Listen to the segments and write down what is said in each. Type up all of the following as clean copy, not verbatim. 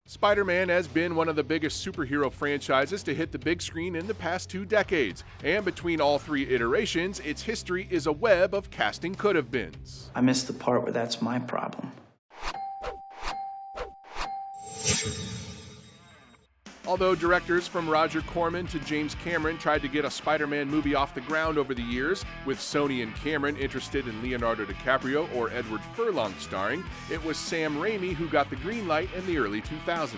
Spider-Man has been one of the biggest superhero franchises to hit the big screen in the past 2 decades, and between all 3 iterations, its history is a web of casting could-have-beens. I missed the part where that's my problem. Although directors from Roger Corman to James Cameron tried to get a Spider-Man movie off the ground over the years, with Sony and Cameron interested in Leonardo DiCaprio or Edward Furlong starring, it was Sam Raimi who got the green light in the early 2000s.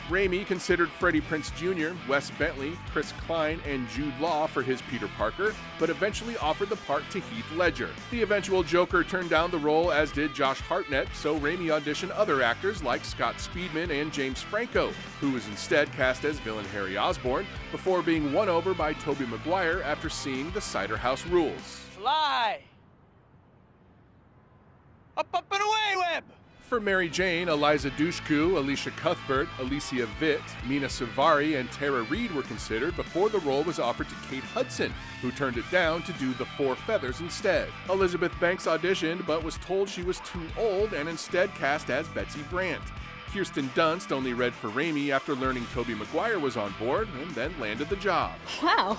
Raimi considered Freddie Prinze Jr., Wes Bentley, Chris Klein, and Jude Law for his Peter Parker, but eventually offered the part to Heath Ledger. The eventual Joker turned down the role, as did Josh Hartnett, so Raimi auditioned other actors like Scott Speedman and James Franco, who was instead cast as villain Harry Osborn, before being won over by Tobey Maguire after seeing The Cider House Rules. Fly! Up, up, and away, Webb! For Mary Jane, Eliza Dushku, Alicia Cuthbert, Alicia Vitt, Mina Suvari, and Tara Reid were considered before the role was offered to Kate Hudson, who turned it down to do The Four Feathers instead. Elizabeth Banks auditioned but was told she was too old and instead cast as Betsy Brandt. Kirsten Dunst only read for Raimi after learning Tobey Maguire was on board and then landed the job. Wow,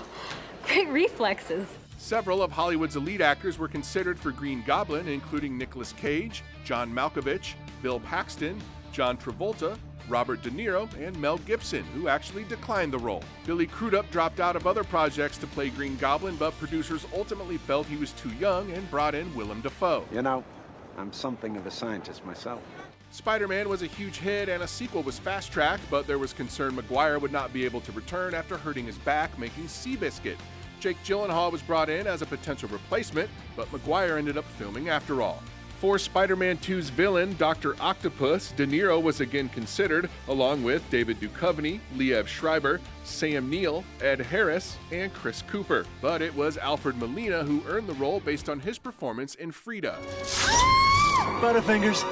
great reflexes. Several of Hollywood's elite actors were considered for Green Goblin, including Nicolas Cage, John Malkovich, Bill Paxton, John Travolta, Robert De Niro, and Mel Gibson, who actually declined the role. Billy Crudup dropped out of other projects to play Green Goblin, but producers ultimately felt he was too young and brought in Willem Dafoe. You know, I'm something of a scientist myself. Spider-Man was a huge hit and a sequel was fast-tracked, but there was concern Maguire would not be able to return after hurting his back making Seabiscuit. Jake Gyllenhaal was brought in as a potential replacement, but Maguire ended up filming after all. For Spider-Man 2's villain, Dr. Octopus, De Niro was again considered, along with David Duchovny, Liev Schreiber, Sam Neill, Ed Harris, and Chris Cooper. But it was Alfred Molina who earned the role based on his performance in Frida. Butterfingers.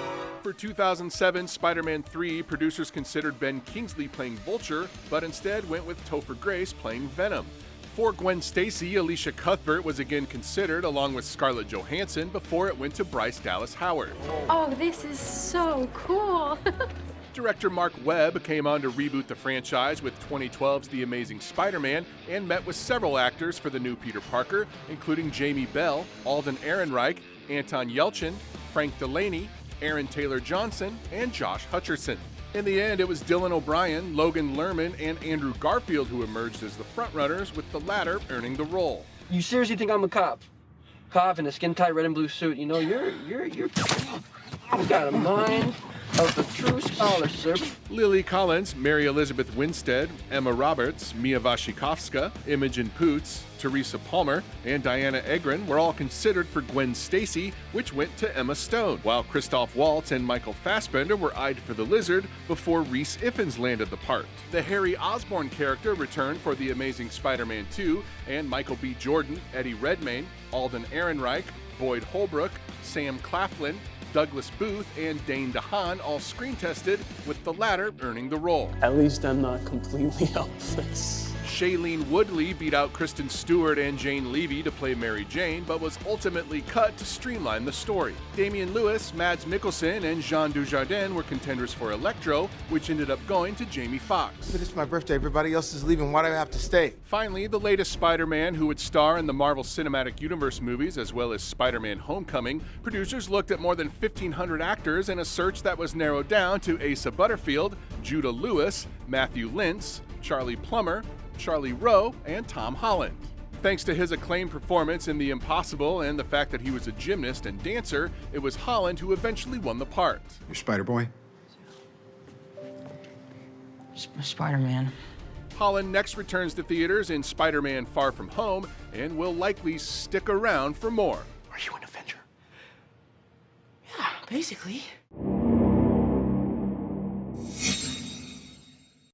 For 2007 Spider-Man 3, producers considered Ben Kingsley playing Vulture, but instead went with Topher Grace playing Venom. For Gwen Stacy, Alicia Cuthbert was again considered, along with Scarlett Johansson, before it went to Bryce Dallas Howard. Oh, this is so cool. Director Mark Webb came on to reboot the franchise with 2012's The Amazing Spider-Man and met with several actors for the new Peter Parker, including Jamie Bell, Alden Ehrenreich, Anton Yelchin, Frank Delaney, Aaron Taylor Johnson, and Josh Hutcherson. In the end, it was Dylan O'Brien, Logan Lerman, and Andrew Garfield who emerged as the frontrunners, with the latter earning the role. You seriously think I'm a cop? Cop in a skin-tight red and blue suit. You know, you've got a mind of the true scholar, sir. Lily Collins, Mary Elizabeth Winstead, Emma Roberts, Mia Wasikowska, Imogen Poots, Teresa Palmer, and Diana Egren were all considered for Gwen Stacy, which went to Emma Stone, while Christoph Waltz and Michael Fassbender were eyed for the Lizard before Rhys Ifans landed the part. The Harry Osborn character returned for The Amazing Spider-Man 2, and Michael B. Jordan, Eddie Redmayne, Alden Ehrenreich, Boyd Holbrook, Sam Claflin, Douglas Booth, and Dane DeHaan all screen tested, with the latter earning the role. At least I'm not completely helpless. Shailene Woodley beat out Kristen Stewart and Jane Levy to play Mary Jane, but was ultimately cut to streamline the story. Damian Lewis, Mads Mikkelsen, and Jean Dujardin were contenders for Electro, which ended up going to Jamie Foxx. But it's my birthday, everybody else is leaving, why do I have to stay? Finally, the latest Spider-Man, who would star in the Marvel Cinematic Universe movies as well as Spider-Man Homecoming, producers looked at more than 1,500 actors in a search that was narrowed down to Asa Butterfield, Judah Lewis, Matthew Lintz, Charlie Plummer, Charlie Rowe, and Tom Holland. Thanks to his acclaimed performance in The Impossible and the fact that he was a gymnast and dancer, it was Holland who eventually won the part. You're Spider-Boy? Spider-Man. Holland next returns to theaters in Spider-Man Far From Home and will likely stick around for more. Are you an Avenger? Yeah, basically.